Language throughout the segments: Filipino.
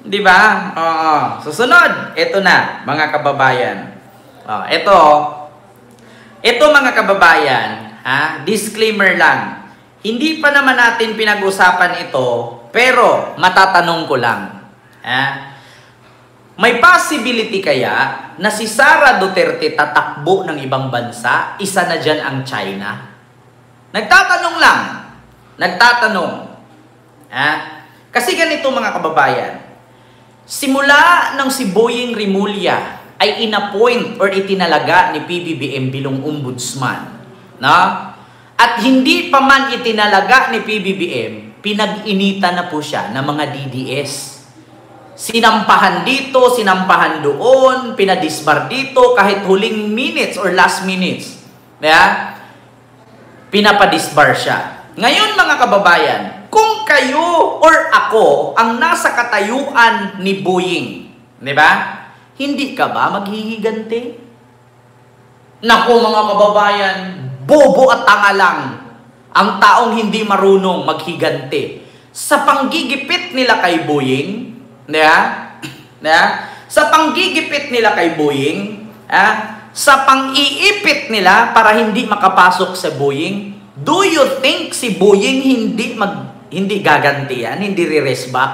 Di ba? Oo. Susunod, ito na, mga kababayan. Ito mga kababayan, disclaimer lang. Hindi pa naman natin pinag-usapan ito, pero matatanong ko lang. May possibility kaya na si Sara Duterte tatakbo ng ibang bansa? Isa na dyan ang China? Nagtatanong lang. Nagtatanong. Kasi ganito mga kababayan. Simula nang si Boying Rimulya ay inappoint or itinalaga ni PBBM bilang ombudsman. At hindi pa man itinalaga ni PBBM, pinag-inita na po siya ng mga DDS. Sinampahan dito, sinampahan doon, pinadisbar dito, kahit huling minutes or last minutes. Pinapadisbar siya. Ngayon mga kababayan, kung kayo or ako ang nasa katayuan ni Boying, di ba? Hindi ka ba maghihiganti? Naku mga kababayan, bobo at tanga lang ang taong hindi marunong maghiganti. Sa panggigipit nila kay Boying, sa panggigipit nila kay Boying, sa pang-iipit nila para hindi makapasok sa Boying, do you think si Boying hindi gaganti yan, hindi re-resback?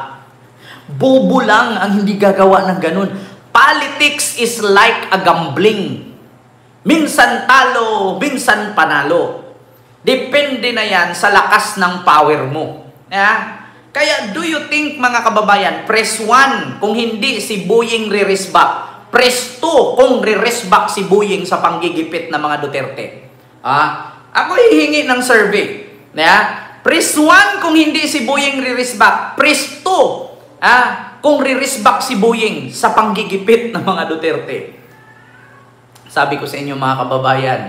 Bobo lang ang hindi gagawa ng ganun. Politics is like a gambling. Minsan talo, minsan panalo. Depende na yan sa lakas ng power mo. Kaya do you think mga kababayan, press 1 kung hindi si Boying re-resback. Press 2 kung re-resback si Boying sa panggigipit ng mga Duterte. Ako hihingi ng survey. Press 1 kung hindi si Boying re-resback. Press 2 kung re-resback si Boying sa panggigipit ng mga Duterte. Sabi ko sa inyo mga kababayan.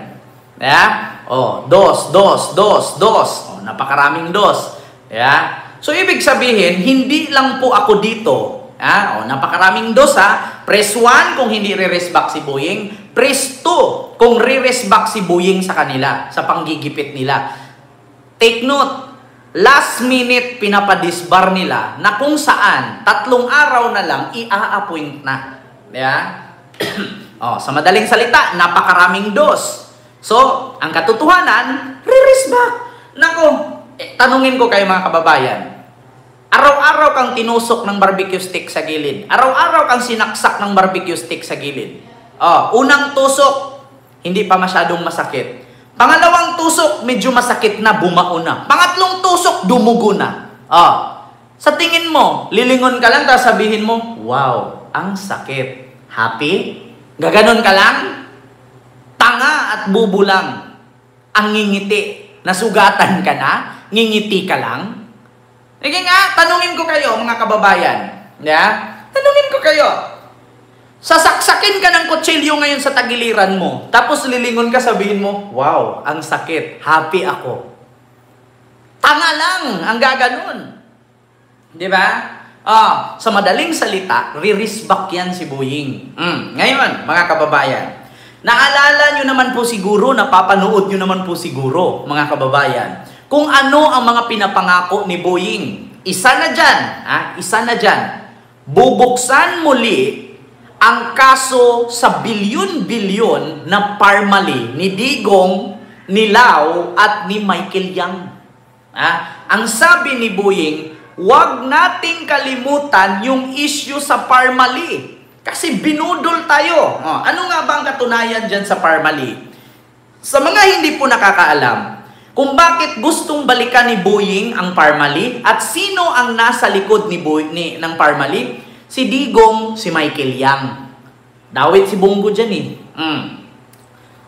Dos. Napakaraming dos. So ibig sabihin, hindi lang po ako dito. Napakaraming dos Press 1 kung hindi re-resback si Boying. Press 2 kung re-resback si Boying sa kanila, sa panggigipit nila. Take note. Last minute pinapadisbar nila na kung saan 3 araw na lang i-a-appoint na. Sa madaling salita, napakaraming dos. So, ang katotohanan, re-resback. Nako, tanungin ko kayo mga kababayan. Araw-araw kang tinusok ng barbecue stick sa gilid. Araw-araw kang sinaksak ng barbecue stick sa gilid. Unang tusok, hindi pa masyadong masakit. Pangalawang tusok, medyo masakit na, bumao na. Pangatlong tusok, dumugo na. Sa tingin mo, lilingon ka lang, tapos sabihin mo, wow, ang sakit. Happy? Gaganon ka lang? Tanga at bubo lang. Ang ngingiti. Nasugatan ka na? Ngingiti ka lang? Sige nga, tanungin ko kayo, mga kababayan. Tanungin ko kayo. Sasaksakin ka ng kutsilyo ngayon sa tagiliran mo, tapos lilingon ka, sabihin mo, wow, ang sakit, happy ako. Tanga lang ang gaganon. Di ba? Sa madaling salita, re-resback yan si Boying. Ngayon, mga kababayan, naalala nyo naman po siguro, napapanood nyo naman po siguro, mga kababayan, kung ano ang mga pinapangako ni Boying. Isa na dyan, bubuksan muli ang kaso sa bilyon-bilyon na Parmali ni Digong, ni Lau at ni Michael Yang. Ang sabi ni Boying, huwag nating kalimutan yung issue sa Parmali. Kasi binudol tayo. Ano nga ba ang katunayan dyan sa Parmali? Sa mga hindi po nakakaalam, kung bakit gustong balikan ni Boying ang Parmali at sino ang nasa likod ng Parmali? Si Digong, si Michael Yang. Dawit si Bongo dyan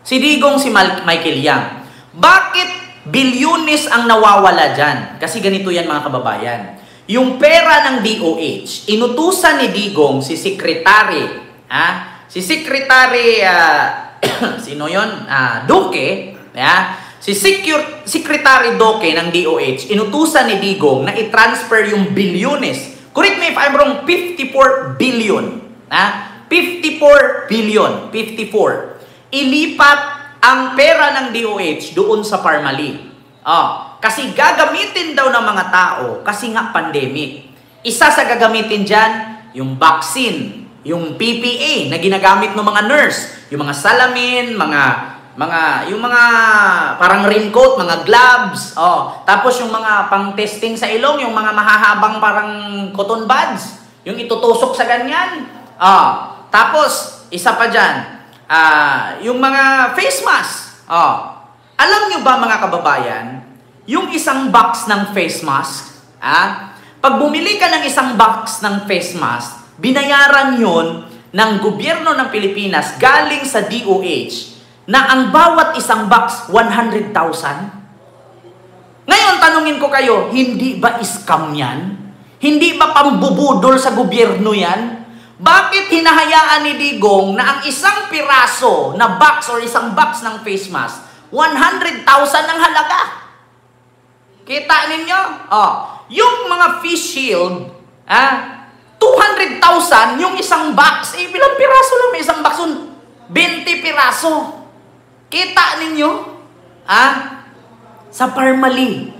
Si Digong, si Michael Yang. Bakit bilyones ang nawawala dyan? Kasi ganito yan mga kababayan. Yung pera ng DOH, inutusan ni Digong si Secretary. Si Secretary, sino yun? Duque. Si Secretary Duque ng DOH, inutusan ni Digong na i-transfer yung bilyones. Correct me if I'm wrong, 54 billion. 54 billion. 54. Ilipat ang pera ng DOH doon sa Parmali. Kasi gagamitin daw ng mga tao kasi nga pandemic. Isa sa gagamitin dyan, yung vaccine, yung PPE na ginagamit ng mga nurse, yung mga salamin, yung mga parang raincoat, mga gloves, tapos yung mga pang-testing sa ilong, yung mga mahahabang parang cotton buds, yung itutusok sa ganyan. Tapos, isa pa dyan, yung mga face mask. Alam nyo ba mga kababayan, yung isang box ng face mask, pag bumili ka ng isang box ng face mask, binayaran yon ng gobyerno ng Pilipinas galing sa DOH na ang bawat isang box 100,000. Ngayon, tanungin ko kayo, hindi ba scam yan? Hindi ba pambubudol sa gobyerno yan? Bakit hinahayaan ni Digong na ang isang piraso na box or isang box ng face mask, 100,000 ang halaga? Kita ninyo? Yung mga face shield, 200,000 yung isang box. Bilang piraso lang may isang box? 20 piraso. Kita ninyo? Sa Parmali.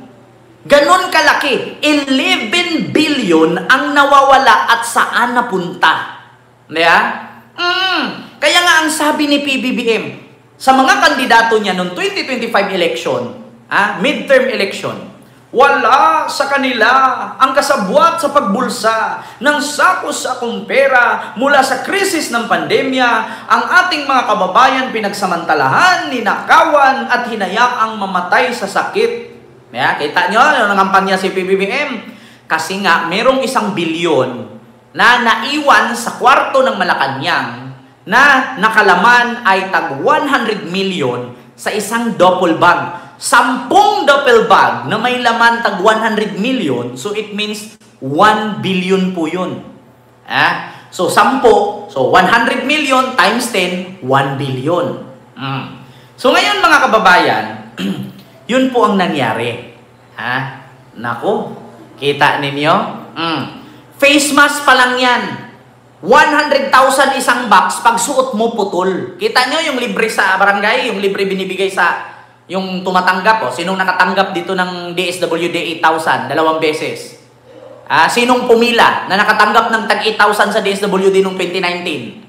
Ganon kalaki. 11 billion ang nawawala at saan napunta. Kaya nga ang sabi ni PBBM, sa mga kandidato niya noong 2025 election, midterm election, wala sa kanila ang kasabwat sa pagbulsa ng sakos-sakong pera mula sa krisis ng pandemya. Ang ating mga kababayan pinagsamantalahan, ninakawan at hinayaang mamatay sa sakit. Kita nyo, yung nangampanya si PBBM. Kasi nga, merong 1 bilyon na naiwan sa kwarto ng Malacanang na nakalaman ay tag 100 million sa isang duffel bag. 10 duffel bag na may laman tag 100 million, so it means 1 billion po yun. So 10, so 100 million times 10, 1 billion. So ngayon mga kababayan, yun po ang nangyari. Nako, kita ninyo? Face mask pa lang yan. 100,000 isang box, pag suot mo putol. Kita nyo yung libre sa barangay, yung libre binibigay sa yung tumatanggap, sinong nakatanggap dito ng DSWD 8,000, 2 beses? Sinong pumila na nakatanggap ng tag 8,000 sa DSWD noong 2019?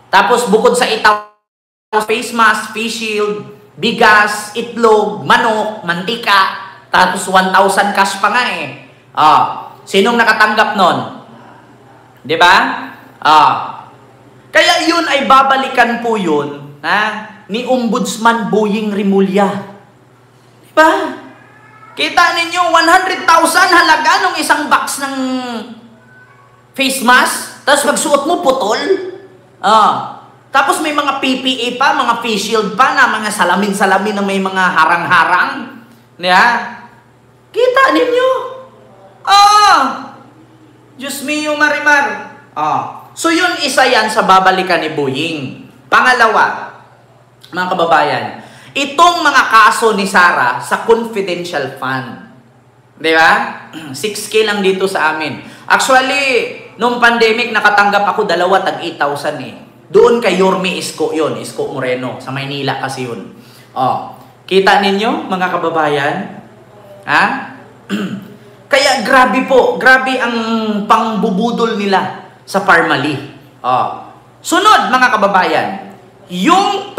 Tapos bukod sa 8,000, face mask, face shield, bigas, itlog, manok, mantika, tapos 1,000 cash pa nga sinong nakatanggap nun? Diba? Kaya yun ay babalikan po yun, ni Ombudsman Boying Rimulya. Diba? Kita ninyo, 100,000 halaga ng isang box ng face mask, tapos magsuot mo putol. Tapos may mga PPE pa, mga face shield pa na mga salamin-salamin na may mga harang-harang. Kita ninyo? Diyos mio marimar. So yun, isa yan sa babalikan ni Boying. Pangalawa, mga kababayan, itong mga kaso ni Sara sa confidential fund. Di ba? 6K lang dito sa amin. Actually, nung pandemic, nakatanggap ako 2 tag 8,000 Doon kay Yorme Isko yun. Isko Moreno. Sa Maynila kasi yun. Kita ninyo, mga kababayan? Kaya grabe po. Grabe ang pangbubudol nila sa Parmali. Sunod, mga kababayan. Yung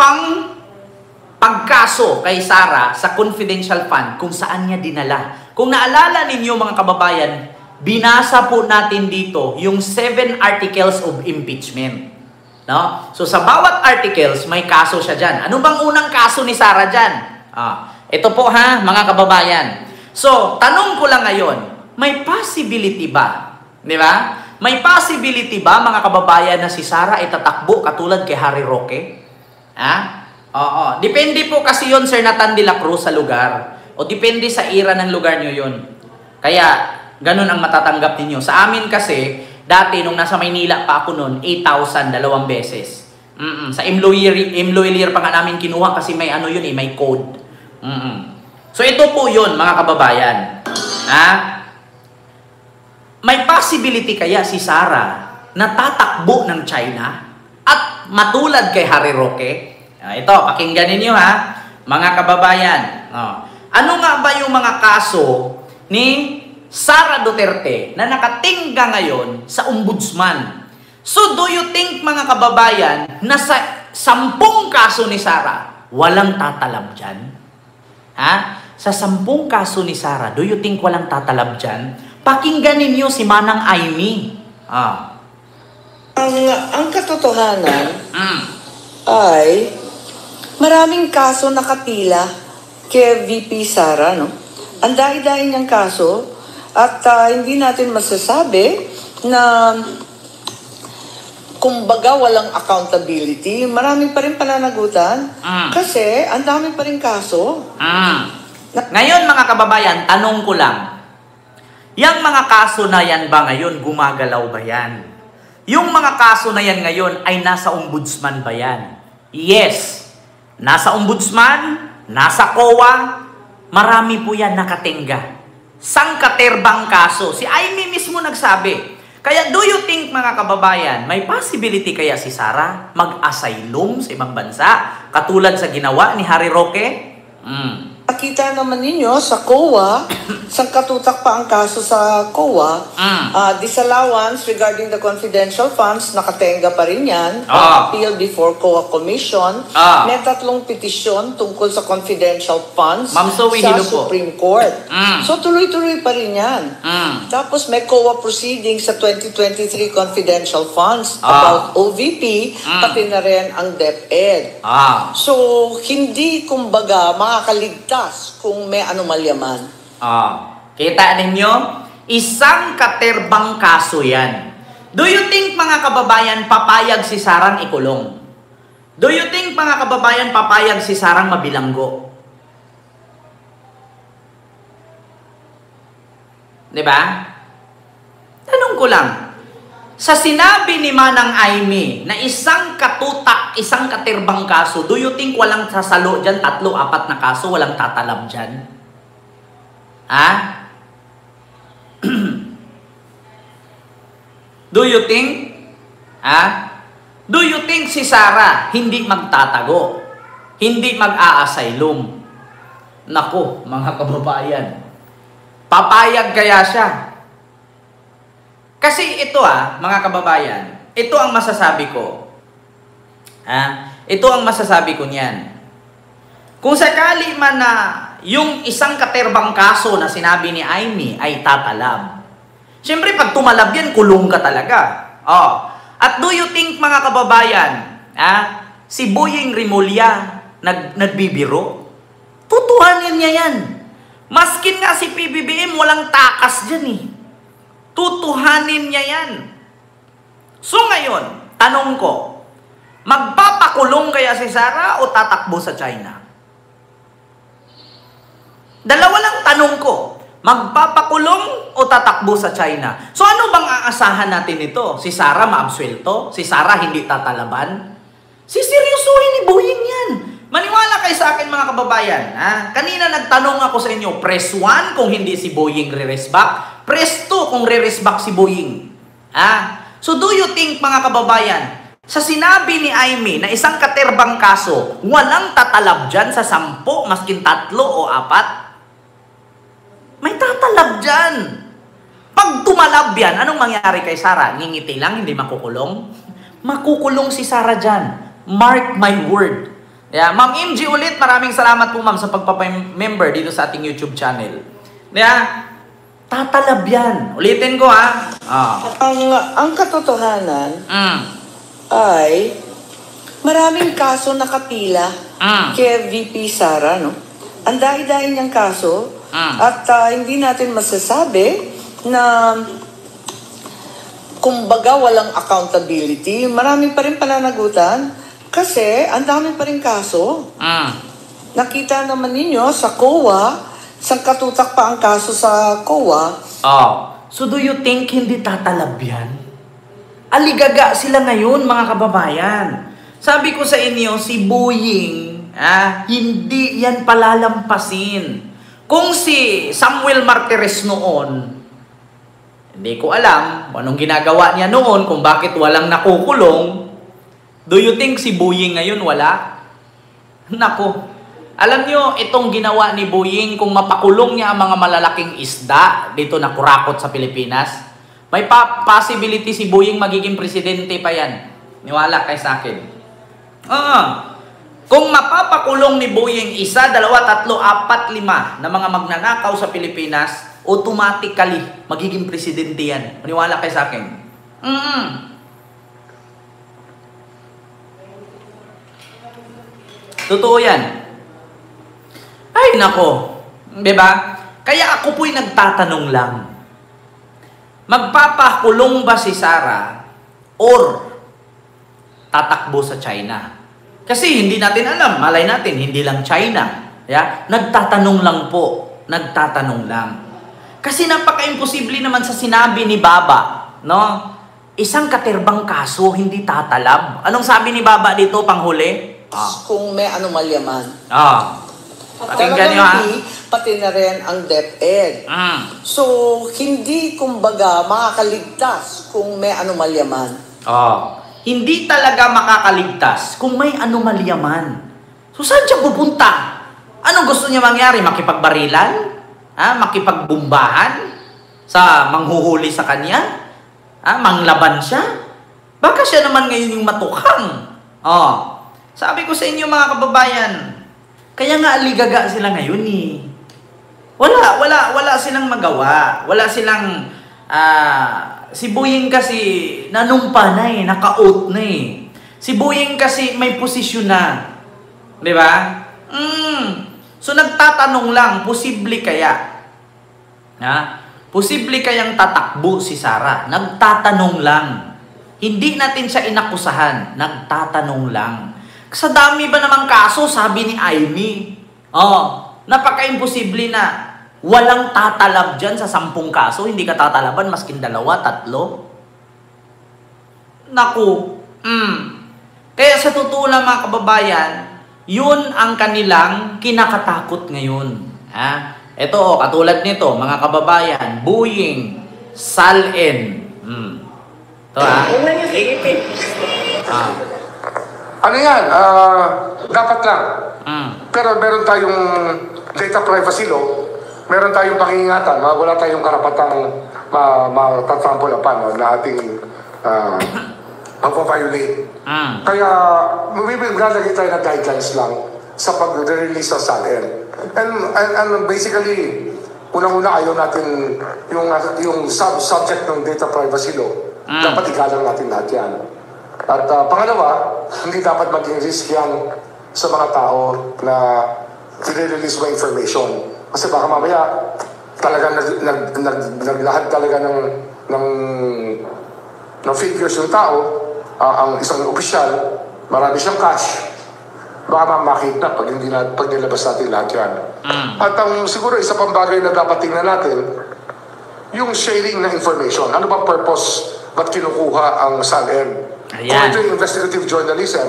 pagkaso kay Sara sa confidential fund, kung saan niya dinala. Kung naalala ninyo mga kababayan, binasa po natin dito yung 7 articles of impeachment. So sa bawat articles, may kaso siya dyan. Ano bang unang kaso ni Sara dyan? Ito po mga kababayan. So, tanong ko lang ngayon, may possibility ba? Di ba? May possibility ba, mga kababayan, na si Sara ay tatakbo katulad kay Harry Roque? Depende po kasi yon Sir Nathan de la Cruz, sa lugar. O depende sa ira ng lugar nyo yon. Kaya, ganun ang matatanggap ninyo. Sa amin kasi, dati, nung nasa Maynila pa ako noon, 8,000, 2 beses. Sa Imloilier pa nga namin kinuha kasi may may code. So, ito po yun, mga kababayan. May possibility kaya si Sara na tatakbo ng China at matulad kay Harry Roque? Ito, pakinggan ninyo mga kababayan. Ano nga ba yung mga kaso ni Sara Duterte na nakatingga ngayon sa ombudsman. So do you think mga kababayan na sa 10 kaso ni Sara, walang tatalab dyan? Ha? Sa 10 kaso ni Sara, do you think walang tatalab dyan? Pakinggan ninyo si Manang Aimee. Ang katotohanan ay maraming kaso nakapila kay VP Sara, no? Ang dahil-dahil niyang kaso at hindi natin masasabi na kumbaga walang accountability. Marami pa rin pananagutan kasi ang dami pa rin kaso. Ngayon mga kababayan, tanong ko lang, yung mga kaso na yan ba ngayon, gumagalaw ba yan? Yung mga kaso na yan ngayon ay nasa ombudsman ba yan? Yes. Nasa ombudsman, nasa COA, marami po yan nakatingga. Sangkaterbang kaso. Si Aimee mismo nagsabi. Kaya do you think mga kababayan, may possibility kaya si Sara mag-asylum sa ibang bansa? Katulad sa ginawa ni Harry Roque? Nakita naman ninyo sa COA, sangkatutak pa ang kaso sa COA, disallowance regarding the confidential funds, nakatenga pa rin yan, appeal before COA Commission, may 3 petisyon tungkol sa confidential funds sa Supreme Court. So tuloy-tuloy pa rin yan. Tapos may COA proceedings sa 2023 confidential funds about OVP, pati na rin ang DepEd. So hindi kumbaga makakaligtas kung may anomalya man. Kita ninyo? Isang katerbang kaso yan. Do you think mga kababayan papayag si Sarang ikulong? Do you think mga kababayan papayag si Sarang mabilanggo? Diba? Tanong ko lang, sa sinabi ni Manang Aimee na isang katutak, isang katerbang kaso, do you think walang sasalo dyan, 3, 4 na kaso, walang tatalab dyan? Ha? Do you think? Ha? Do you think si Sara hindi magtatago? Hindi mag-a-asylum? Naku, mga kababayan, papayag kaya siya? Kasi ito mga kababayan, ito ang masasabi ko. Ito ang masasabi ko niyan. Kung sakali man na yung isang katerbang kaso na sinabi ni Aimee ay tatalab, siyempre pag tumalab yan, kulong ka talaga. At do you think mga kababayan, si Boying Rimulya nagbibiro? Tutuhanin niya yan. Maskin nga si PBBM, walang takas dyan eh. Tutuhanin niya yan. So ngayon, tanong ko, magpapakulong kaya si Sara o tatakbo sa China? Dalawa lang tanong ko, magpapakulong o tatakbo sa China? So ano bang aasahan natin ito? Si Sara maabsuelto? Si Sara hindi tatalaban? Siseryosuhin ni Boying yan. Maniwala kayo sa akin mga kababayan. Kanina nagtanong ako sa inyo, press 1 kung hindi si Boying re-resback, press 2 kung re-resback si Boying. So do you think mga kababayan, sa sinabi ni Aimee na isang katerbang kaso, walang tatalab dyan sa 10, maskin 3 o 4? May tatalab dyan. Pag tumalab yan, anong mangyari kay Sara? Ngingiti lang, hindi makukulong? Makukulong si Sara dyan. Mark my word. Ma'am MG ulit, maraming salamat po ma'am sa pagpapamember dito sa ating YouTube channel. Tatalab yan. Ulitin ko Ang katotohanan ay maraming kaso nakapila kay VP Sara, no? Ang dahil-dahil niyang kaso at hindi natin masasabi na kumbaga walang accountability. Marami pa rin pananagutan kasi ang dami pa rin kaso. Nakita naman ninyo sa COA, sangkatutak pa ang kaso sa COA. So do you think hindi tatalab yan? Aligaga sila ngayon mga kababayan. Sabi ko sa inyo, si Boying, hindi yan palalampasin. Kung si Samuel Martires noon, hindi ko alam anong ginagawa niya noon, kung bakit walang nakukulong. Do you think si Boying ngayon wala? Nako, Alam nyo, itong ginawa ni Boying, kung mapakulong niya ang mga malalaking isda dito na kurakot sa Pilipinas, may possibility si Boying magiging presidente pa yan. Niwala kayo sa akin. Kung mapapakulong ni Boying 1, 2, 3, 4, 5 na mga magnanakaw sa Pilipinas, automatically magiging presidente yan. Niwala kayo sa akin. Totoo yan. Ay, nako. Diba? Kaya ako po'y nagtatanong lang. Magpapakulong ba si Sara or tatakbo sa China? Kasi hindi natin alam. Malay natin, hindi lang China. Yeah? Nagtatanong lang po. Nagtatanong lang. Kasi napaka-imposible naman sa sinabi ni Baba. No? Isang katerbang kaso, hindi tatalab. Anong sabi ni Baba dito, panghuli? Kung may anomalya man. Pakinggan nyo, ha? Pati na rin ang DepEd. So, hindi kumbaga makakaligtas kung may anomalya man. Hindi talaga makakaligtas kung may anomalya man. So, saan siya pupunta? Anong gusto niya mangyari? Makipagbarilan? Makipagbumbahan? Sa manghuhuli sa kanya? Manglaban siya? Baka siya naman ngayon yung matukhang. Sabi ko sa inyo mga kababayan, kaya nga aligaga sila ngayon eh. Wala silang magawa. Wala silang, si Boying kasi nanumpa na eh, naka-out na eh. Si Boying kasi may posisyon na. Di ba? So nagtatanong lang, posible kaya? Posible kayang tatakbo si Sara? Nagtatanong lang. Hindi natin siya inakusahan. Nagtatanong lang. Sa dami ba namang kaso, sabi ni Amy, napaka-imposible na walang tatalab dyan sa 10 kaso, hindi ka tatalaban, maskin 2, 3. Naku, Kaya sa totoo lang mga kababayan, yun ang kanilang kinakatakot ngayon. Ito, katulad nito, mga kababayan, Boying, Sal-en. Ito Ano yan? Dapat lang. Pero meron tayong data privacy law, meron tayong pangingatan, wala tayong karapatang matatrampolapan na ating pag-violate. Kaya maglalagay tayo na guidelines lang sa pag-release ng SALN. And basically, unang-una ayaw natin yung subject ng data privacy law, dapat igalang natin lahat yan. At pangalawa, hindi dapat maging risk yan sa mga tao na i-release mo information. Kasi baka mamaya talagang naglahad talaga ng figures yung tao, ang isang opisyal, marami siyang cash, baka makita pag nilabas natin lahat yan. At siguro isa pang bagay na dapat tingnan natin, yung sharing ng information. Ano ba purpose? Ba't kinukuha ang SALN? Kung ito yung investigative journalism,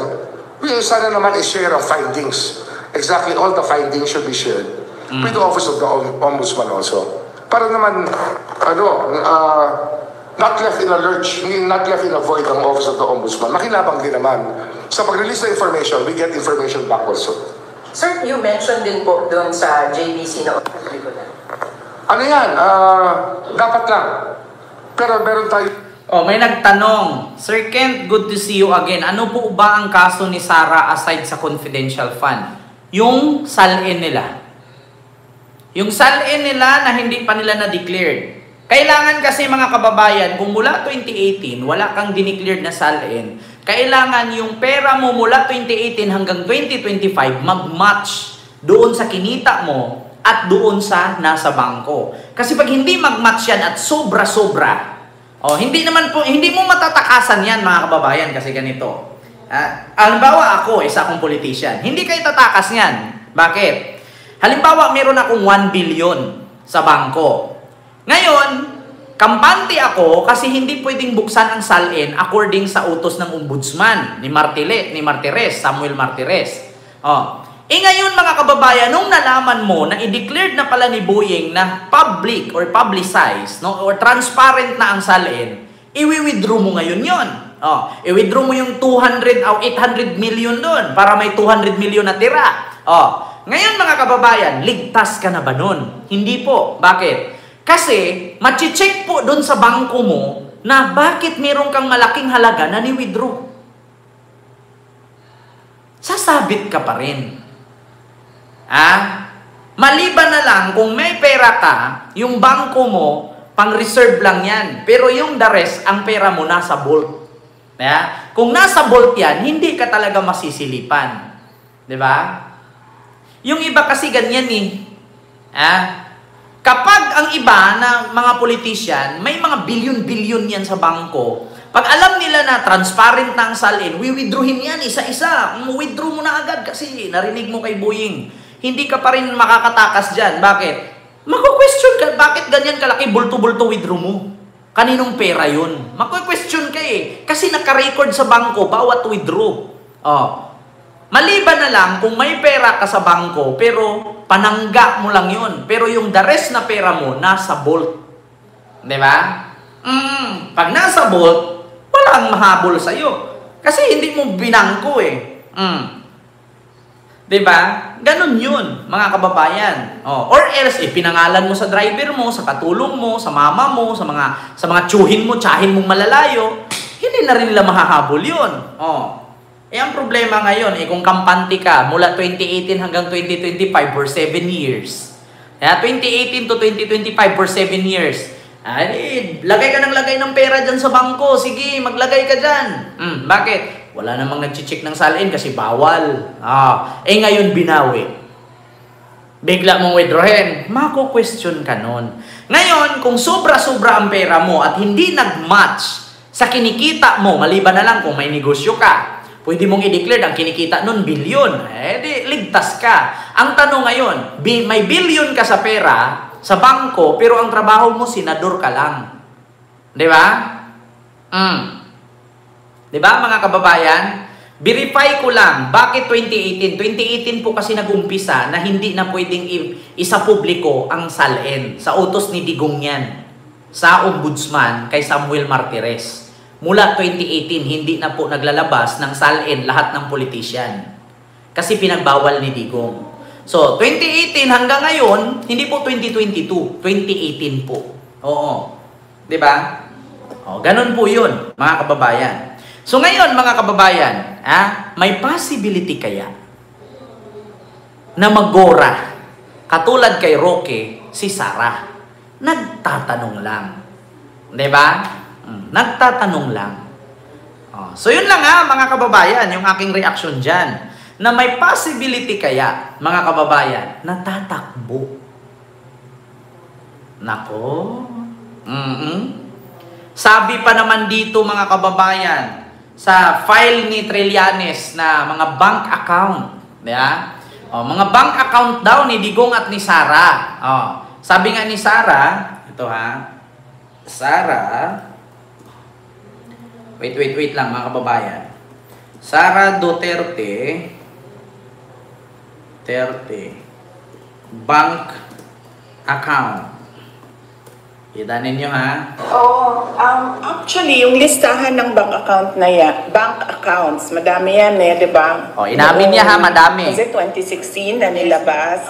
sana naman i-share ang findings. Exactly all the findings should be shared with the Office of the Ombudsman also. Para naman, not left in a lurch, not left in a void ang Office of the Ombudsman. Makinabang din naman. Sa pag-release ng information, we get information back also. Sir, you mentioned din po doon sa JBC na ano yan? Dapat lang. Pero meron tayo... may nagtanong, Sir Kent, good to see you again. Ano po ba ang kaso ni Sara aside sa confidential fund? Yung SALN nila. Yung SALN nila na hindi pa nila na-declared. Kailangan kasi mga kababayan, kung mula 2018, wala kang dineclared na SALN, kailangan yung pera mo mula 2018 hanggang 2025 mag-match doon sa kinita mo at doon sa nasa bangko. Kasi pag hindi mag-match yan at sobra-sobra, hindi mo matatakasan yan mga kababayan kasi ganito. Halimbawa ako, isa akong politician. Hindi kayo tatakas yan. Bakit? Halimbawa, meron akong 1 billion sa bangko. Ngayon, kampante ako kasi hindi pwedeng buksan ang SALN according sa utos ng ombudsman ni Martires, Samuel Martires. Ngayon mga kababayan, nung nalaman mo na i-declared na pala ni Boying na public or publicized, or transparent na ang SALN, i-withdraw mo ngayon yon. I-withdraw mo yung 800 million doon para may 200 million na tira. Ngayon mga kababayan, ligtas ka na ba nun? Hindi po. Bakit? Kasi, machi-check po dun sa bangko mo na bakit meron kang malaking halaga na ni-withdraw. Sasabit ka pa rin. Maliban na lang kung may pera ka, yung bangko mo, pang-reserve lang yan. Pero yung the rest, ang pera mo nasa vault. Kung nasa vault yan, hindi ka talaga masisilipan. Diba? Yung iba kasi ganyan kapag ang iba na mga politician, may mga bilyon-bilyon yan sa bangko, pag alam nila na transparent na ang salin, withdrawin yan isa-isa. Withdraw mo na agad kasi narinig mo kay Boying. Hindi ka pa rin makakatakas dyan. Bakit? Mako-question ka, bakit ganyan kalaki bulto-bulto withdraw mo? Kaninong pera yun? Mako-question ka kasi naka-record sa bangko, bawat withdraw. Maliban na lang kung may pera ka sa bangko, pero panangga mo lang yun. Pero yung the rest na pera mo, nasa vault. Diba? Pag nasa vault, walang mahabol sa'yo. Kasi hindi mo binangko Diba? Ganun yun, mga kababayan. Or else, pinangalan mo sa driver mo, sa katulong mo, sa mama mo, sa mga tsuhin mo, tsahin mong malalayo, hindi na rin nila mahahabol yun. Ang problema ngayon, kung kampante ka mula 2018 hanggang 2025 for 7 years. 2018 to 2025 for 7 years. Lagay ka ng pera dyan sa bangko. Sige, maglagay ka dyan. Bakit? Wala namang nag-check ng salin kasi bawal. Ngayon binawi. Bigla mong withdrawin. Mako-question ka nun. Ngayon, kung sobra-sobra ang pera mo at hindi nag-match sa kinikita mo, maliban na lang kung may negosyo ka, pwede mong i-declare ang kinikita nun, bilyon. Di ligtas ka. Ang tanong ngayon, may bilyon ka sa pera, sa bangko, pero ang trabaho mo, senador ka lang. Di ba? Di ba, mga kababayan? Verify ko lang, bakit 2018? 2018 po kasi nag-umpisa na hindi na pwedeng isa publiko ang salin. Sa utos ni Digong yan. Sa ombudsman kay Samuel Martires. Mula 2018, hindi na po naglalabas ng salin lahat ng politician. Kasi pinagbawal ni Digong. So, 2018 hanggang ngayon, hindi po 2022, 2018 po. Oo. Diba? Ganun po yun, mga kababayan. So, ngayon, mga kababayan, may possibility kaya na magora, katulad kay Roque, si Sarah. Nagtatanong lang. Diba? Nagtatanong lang. So yun lang mga kababayan, yung aking reaction dyan. Na may possibility kaya, mga kababayan, na tatakbo. Nako. Sabi pa naman dito mga kababayan, sa file ni Trillanes na mga bank account. Mga bank account daw ni Digong at ni Sara. Sabi nga ni Sara, ito Sara, wait lang mga kababayan. Sara Duterte, bank account. Kita ninyo Actually, yung listahan ng bank account na yan, bank accounts, madami yan di ba? Inamin niya madami. Kasi 2016 na nilabas,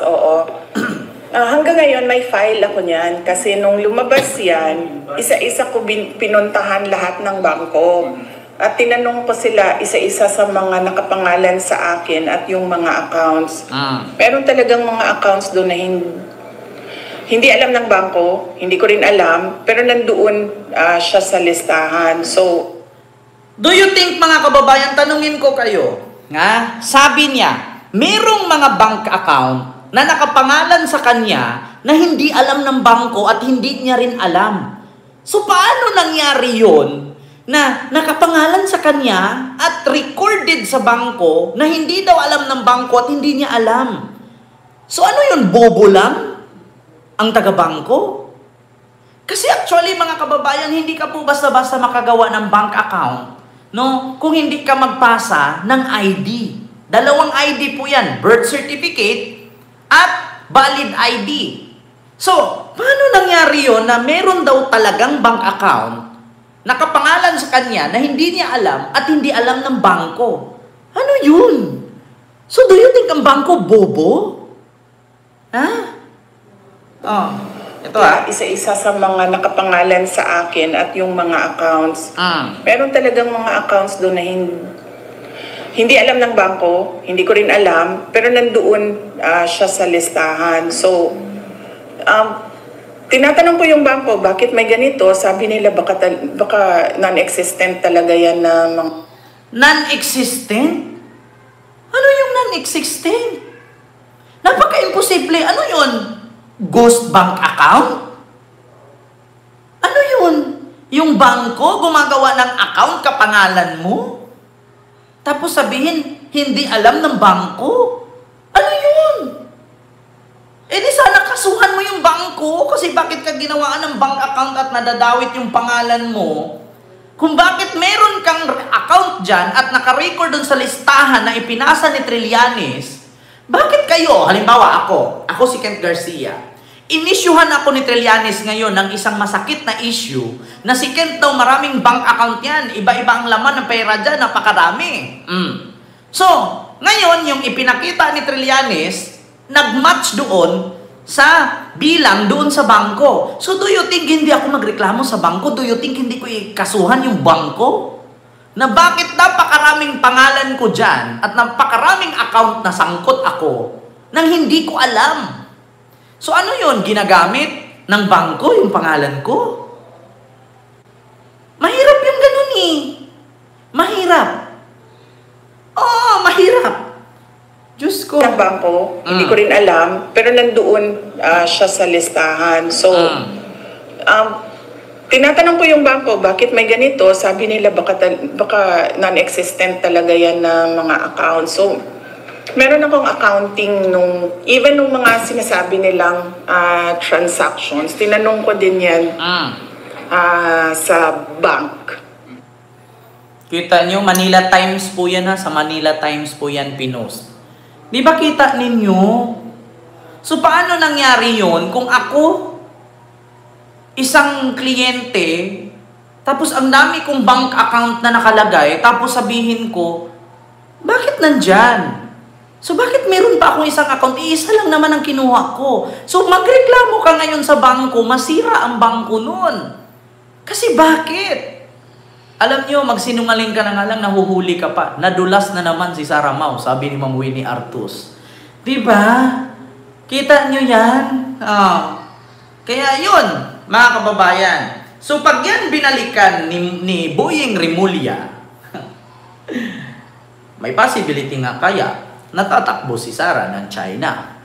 hanggang ngayon may file ako niyan kasi nung lumabas yan, isa-isa ko pinuntahan lahat ng bangko. At tinanong ko sila isa-isa sa mga nakapangalan sa akin at yung mga accounts. Meron talagang mga accounts doon na hindi alam ng bangko, hindi ko rin alam, pero nandoon siya sa listahan. So, do you think mga kababayan, tanungin ko kayo, sabi niya, merong mga bank account na nakapangalan sa kanya na hindi alam ng bangko at hindi niya rin alam. So, paano nangyari yun na nakapangalan sa kanya at recorded sa bangko na hindi daw alam ng bangko at hindi niya alam? So, ano yun? Bobo lang ang taga-bangko? Kasi actually, mga kababayan, hindi ka po basta-basta makagawa ng bank account, kung hindi ka magpasa ng ID. Dalawang ID po yan, birth certificate at valid ID. So, paano nangyari yun na meron daw talagang bank account, nakapangalan sa kanya na hindi niya alam at hindi alam ng bangko? Ano yun? So, do you think ang bangko bobo? Ha? Oh, ito Isa-isa sa mga nakapangalan sa akin at yung mga accounts. Meron talagang mga accounts doon na hindi alam ng bangko, hindi ko rin alam, pero nandoon siya sa listahan. So, tinatanong ko yung bangko, bakit may ganito? Sabi nila baka non-existent talaga yan na mga... Non-existent? Ano yung non-existent? Napaka-imposible. Ano yun? Ghost bank account? Ano yun? Yung bangko gumagawa ng account kapangalan mo? Tapos sabihin, hindi alam ng bangko? Ano yun? Eh di sana kasuhan mo yung bangko kasi bakit ka ginawaan ng bank account at nadadawit yung pangalan mo? Kung bakit meron kang account dyan at nakarecord dun sa listahan na ipinasa ni Trillanes, bakit kayo, halimbawa ako si Kent Garcia, inisyuhan ako ni Trillanes ngayon ng isang masakit na issue na si Kent daw maraming bank account yan, iba-iba ang laman ng pera dyan, napakarami. So, ngayon yung ipinakita ni Trillanes, nag-match doon sa bilang doon sa bangko. So, do you think hindi ako magreklamo sa bangko? Do you think hindi ko ikasuhan yung bangko? Na bakit napakaraming pangalan ko dyan at napakaraming account na sangkot ako nang hindi ko alam? So, ano yun? Ginagamit ng bangko yung pangalan ko? Mahirap yung ganun eh. Mahirap. Oo, mahirap. Diyos ko. Ng bangko, hindi ko rin alam, pero nandoon siya sa listahan. So, tinatanong ko yung bangko, bakit may ganito? Sabi nila baka non-existent talaga yan na mga account. So, meron akong accounting even nung mga sinasabi nilang transactions, tinanong ko din yan sa bank. Kita nyo, Manila Times po yan ha. Sa Manila Times po yan pinost. Di ba kita ninyo? So, paano nangyari yun kung ako, isang kliyente, tapos ang dami kong bank account na nakalagay, tapos sabihin ko, bakit nandyan? So, bakit meron pa akong isang account? Iisa lang naman ang kinuha ko. So, magreklamo ka ngayon sa bangko, masira ang bangko nun. Kasi bakit? Alam nyo, magsinungaling ka na nga lang, nahuhuli ka pa. Nadulas na naman si Sarah Mau, sabi ni Ma'am Winnie Artus. Diba? Kita nyo yan? Kaya yun, mga kababayan. So pag yan binalikan ni Boyeng Rimulya, may possibility nga kaya natatakbo si Sarah ng China.